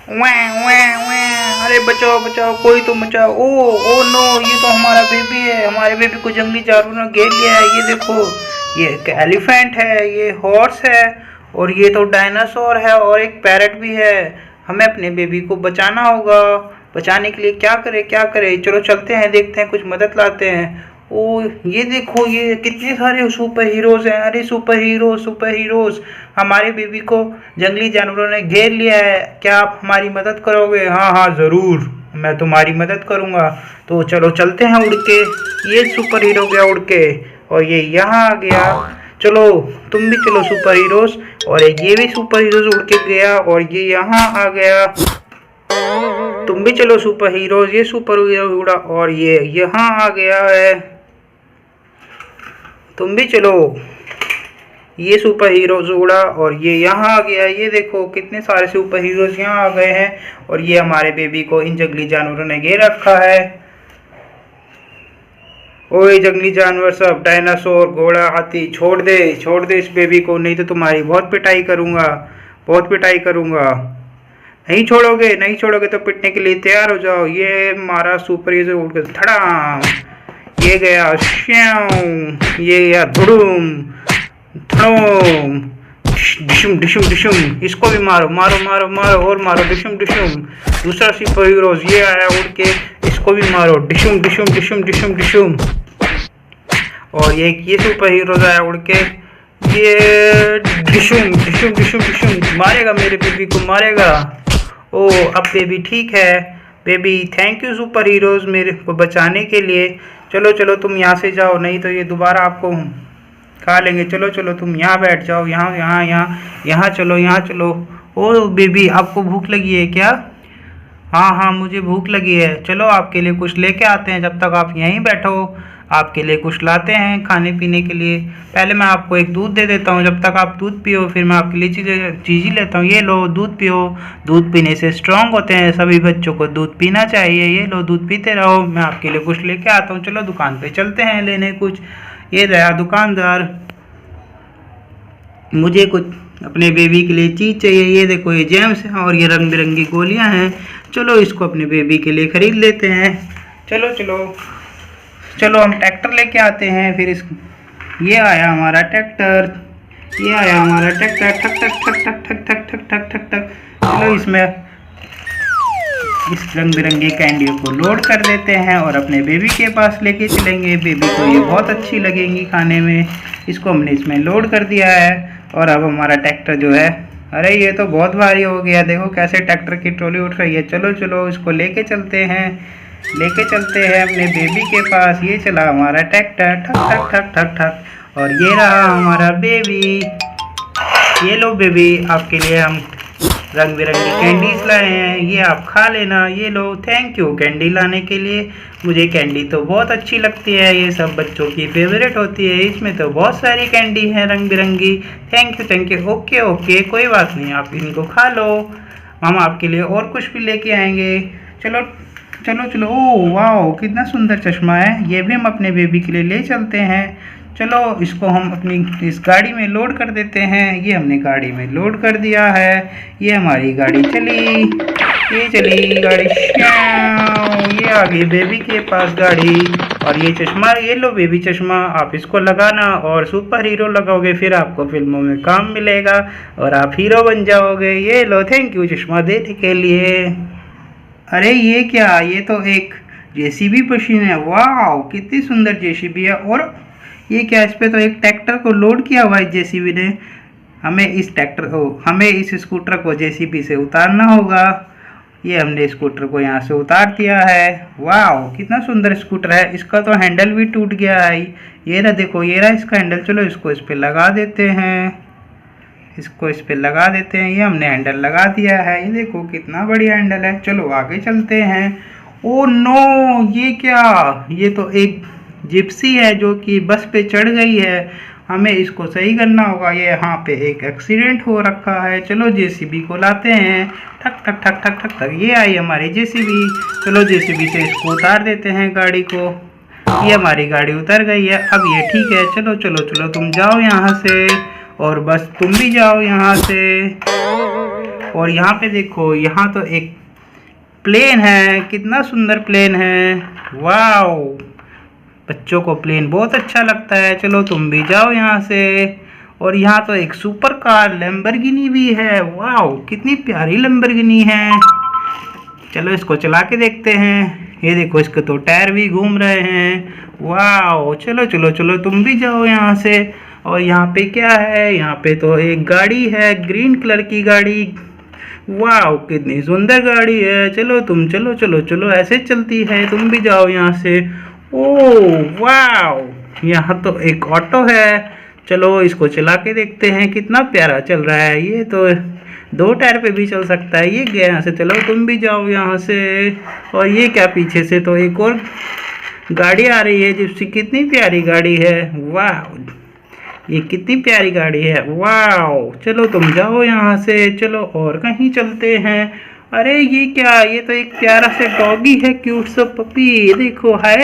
वाह वाह वाह, अरे बचाओ बचाओ, कोई तो बचाओ। ओ ओ नो, ये तो हमारा बेबी है। हमारे बेबी को जंगली जानवरों ने घेर लिया है। ये देखो, ये एक एलिफेंट है, ये हॉर्स है, और ये तो डायनासोर है, और एक पैरट भी है। हमें अपने बेबी को बचाना होगा। बचाने के लिए क्या करें क्या करें, चलो चलते हैं, देखते हैं, कुछ मदद लाते हैं। ओ ये देखो, ये कितने सारे सुपर हीरोज हैं। अरे सुपर हीरोज, हमारे बेबी को जंगली जानवरों ने घेर लिया है। क्या आप हमारी मदद करोगे? हाँ हाँ ज़रूर, मैं तुम्हारी मदद करूँगा। तो चलो चलते हैं उड़ के। ये सुपर हीरो गया उड़ के, और ये यहाँ आ गया। चलो तुम भी चलो सुपर हीरोज, और ये भी सुपर हीरोज उड़ के गया, और ये यहाँ आ गया। तुम भी चलो सुपर हीरोज, ये सुपर हीरो उड़ा और ये यहाँ आ गया है। तुम भी चलो, ये सुपर हीरोज उड़ा और ये यहाँ आ गया। ये देखो कितने सारे सुपर हीरोज यहाँ आ गए हैं, और ये हमारे बेबी को इन जंगली जानवरों ने घेर रखा है। ओए जंगली जानवर सब, डायनासोर, घोड़ा, हाथी, छोड़ दे इस बेबी को, नहीं तो तुम्हारी बहुत पिटाई करूँगा, बहुत पिटाई करूँगा। नहीं छोड़ोगे तो पिटने के लिए तैयार हो जाओ। ये मारा सुपर हीरो उड़ के धड़ाम, ये गया श्याम, ये गया धुड़ुम धड़ोम, डिशुम डिशुम डिशुम। इसको भी मारो मारो मारो मारो और मारो, डिशुम डिशुम। दूसरा सुपर हीरोज ये आया उड़ के, इसको भी मारो, डिशुम डिशुम डिशुम डिशुम डिशुम। और ये सुपर हीरोज आया उड़ के, ये डिशुम डिशुम डिशुम डिशुम, मारेगा मेरे बेबी को, मारेगा। ओ अब बेबी ठीक है। Baby thank you super heroes मेरे को बचाने के लिए। चलो चलो तुम यहाँ से जाओ, नहीं तो ये दोबारा आपको खा लेंगे। चलो चलो तुम यहाँ बैठ जाओ, यहाँ यहाँ यहाँ यहाँ चलो, यहाँ चलो। ओ बेबी आपको भूख लगी है क्या? हाँ हाँ मुझे भूख लगी है, चलो आपके लिए कुछ लेके आते हैं। जब तक आप यहीं बैठो, आपके लिए कुछ लाते हैं खाने पीने के लिए। पहले मैं आपको एक दूध दे देता हूँ, जब तक आप दूध पियो फिर मैं आपके लिए चीज़ ही लेता हूँ। ये लो दूध पियो, दूध पीने से स्ट्रांग होते हैं, सभी बच्चों को दूध पीना चाहिए। ये लो दूध पीते रहो, मैं आपके लिए कुछ लेके आता हूँ। चलो दुकान पे चलते हैं लेने कुछ। ये रहा दुकानदार, मुझे कुछ अपने बेबी के लिए चीज़ चाहिए। ये देखो ये जेम्स हैं और ये रंग बिरंगी गोलियां हैं। चलो इसको अपने बेबी के लिए ख़रीद लेते हैं। चलो चलो चलो हम ट्रैक्टर लेके आते हैं। फिर इस ये आया हमारा ट्रैक्टर, ये आया हमारा ट्रैक्टर, ठक ठक ठक ठक ठक ठक ठक ठक ठक ठक। चलो इसमें इस रंग बिरंगी कैंडियों को लोड कर देते हैं और अपने बेबी के पास लेके चलेंगे। बेबी को ये बहुत अच्छी लगेंगी खाने में। इसको हमने इसमें लोड कर दिया है, और अब हमारा ट्रैक्टर जो है, अरे ये तो बहुत भारी हो गया, देखो कैसे ट्रैक्टर की ट्रॉली उठ रही है। चलो चलो इसको लेके चलते हैं, लेके चलते हैं अपने बेबी के पास। ये चला हमारा ट्रैक्टर, ठक ठक ठक ठक ठक, और ये रहा हमारा बेबी। ये लो बेबी, आपके लिए हम रंग बिरंगी कैंडीज लाए हैं, ये आप खा लेना। ये लो, थैंक यू कैंडी लाने के लिए। मुझे कैंडी तो बहुत अच्छी लगती है, ये सब बच्चों की फेवरेट होती है। इसमें तो बहुत सारी कैंडी है रंग बिरंगी। थैंक यू ओके ओके, कोई बात नहीं, आप इनको खा लो, हम आपके लिए और कुछ भी लेके आएंगे। चलो चलो चलो, ओह वाह कितना सुंदर चश्मा है, ये भी हम अपने बेबी के लिए ले चलते हैं। चलो इसको हम अपनी इस गाड़ी में लोड कर देते हैं। ये हमने गाड़ी में लोड कर दिया है। ये हमारी गाड़ी चली, ये चली गाड़ी, ये आ गई बेबी के पास गाड़ी। और ये चश्मा, ये लो बेबी चश्मा, आप इसको लगाना और सुपर हीरो लगाओगे, फिर आपको फिल्मों में काम मिलेगा और आप हीरो बन जाओगे। ये लो, थैंक यू चश्मा देने के लिए। अरे ये क्या, ये तो एक जेसीबी मशीन है। वाह कितनी सुंदर जेसीबी है। और ये क्या, इस पे तो एक ट्रैक्टर को लोड किया हुआ है जेसीबी ने। हमें इस स्कूटर को जेसीबी से उतारना होगा। ये हमने स्कूटर को यहाँ से उतार दिया है। वाह कितना सुंदर स्कूटर है। इसका तो हैंडल भी टूट गया है। ये रहा देखो, ये रहा इसका हैंडल। चलो इसको इस पे लगा देते हैं, इसको इस पे लगा देते हैं। ये हमने हैंडल लगा दिया है, ये देखो कितना बढ़िया हैंडल है। चलो आगे चलते हैं। ओ नो, ये क्या, ये तो एक जिप्सी है जो कि बस पे चढ़ गई है। हमें इसको सही करना होगा, ये यहाँ पे एक एक्सीडेंट हो रखा है। चलो जेसीबी को लाते हैं, ठक ठक ठक ठक ठक ठक, ये आई हमारी जेसीबी। चलो जेसीबी से इसको उतार देते हैं गाड़ी को। ये हमारी गाड़ी उतर गई है, अब ये ठीक है। चलो चलो चलो तुम जाओ यहाँ से, और बस तुम भी जाओ यहाँ से। और यहाँ पे देखो, यहाँ तो एक प्लेन है, कितना सुंदर प्लेन है, वाओ। बच्चों को प्लेन बहुत अच्छा लगता है। चलो तुम भी जाओ यहाँ से। और यहाँ तो एक सुपर कार लैम्बोर्गिनी भी है, वाओ कितनी प्यारी लैम्बोर्गिनी है। चलो इसको चला के देखते हैं। ये देखो, इसके तो टायर भी घूम रहे हैं, वाओ। चलो चलो चलो तुम भी जाओ यहाँ से। और यहाँ पे क्या है, यहाँ पे तो एक गाड़ी है, ग्रीन कलर की गाड़ी, वाओ कितनी सुंदर गाड़ी है। चलो तुम चलो चलो चलो, ऐसे चलती है, तुम भी जाओ यहाँ से। ओह वाओ, यहाँ तो एक ऑटो है। चलो इसको चला के देखते हैं, कितना प्यारा चल रहा है। ये तो 2 टायर पे भी चल सकता है। ये गया यहाँ से, चलो तुम भी जाओ यहाँ से। और ये क्या, पीछे से तो एक और गाड़ी आ रही है, जिसकी कितनी प्यारी गाड़ी है, वाह ये कितनी प्यारी गाड़ी है, वाह। चलो तुम जाओ यहाँ से। चलो और कहीं चलते हैं। अरे ये क्या, ये तो एक प्यारा सा डॉगी है, क्यूट सा पपी। देखो, हाय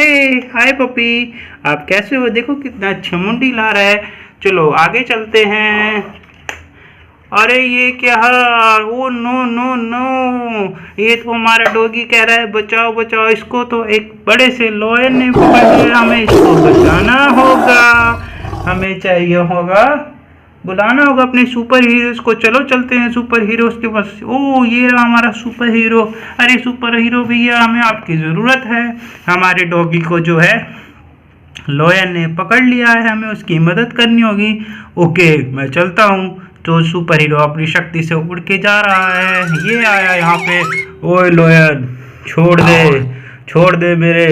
हाय पपी, आप कैसे हो? देखो कितना अच्छा मुंडी ला रहा है। चलो आगे चलते हैं। अरे ये क्या, ओ नो नो नो, ये तो हमारा डॉगी कह रहा है बचाओ बचाओ। इसको तो एक बड़े से लॉयन ने पकड़ लिया, हमें इसको बचाना होगा। हमें चाहिए होगा, बुलाना होगा अपने सुपर हीरोज को। चलो चलते हैं सुपर हीरोज के पास। ओ ये रहा हमारा सुपर हीरो। अरे सुपर हीरो भैया, हमें आपकी ज़रूरत है। हमारे डॉगी को जो है लॉयन ने पकड़ लिया है, हमें उसकी मदद करनी होगी। ओके मैं चलता हूँ। तो सुपर हीरो अपनी शक्ति से उड़ के जा रहा है। ये आया यहाँ पे। ओए लॉयन, छोड़ दे मेरे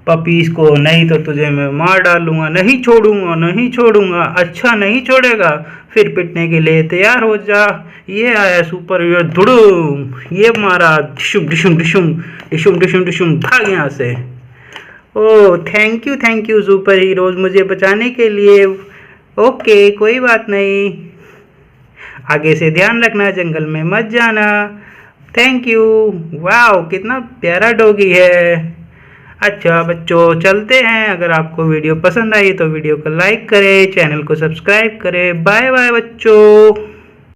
पपीज को, नहीं तो तुझे मैं मार डालूंगा। नहीं छोड़ूंगा, नहीं छोड़ूंगा। अच्छा नहीं छोड़ेगा, फिर पिटने के लिए तैयार हो जा। ये आया सुपर हीरो, धुड़ूम, ये मारा, डिशुम डिशुम डिशुम डिशुम डिशुम डिशुम, भाग यहाँ से। Oh thank you super heroes, मुझे बचाने के लिए। ओके कोई बात नहीं, आगे से ध्यान रखना, जंगल में मत जाना। Thank you. वाह कितना प्यारा डॉगी है। अच्छा बच्चों चलते हैं। अगर आपको वीडियो पसंद आई तो वीडियो को लाइक करें, चैनल को सब्सक्राइब करें। बाय बाय बच्चों।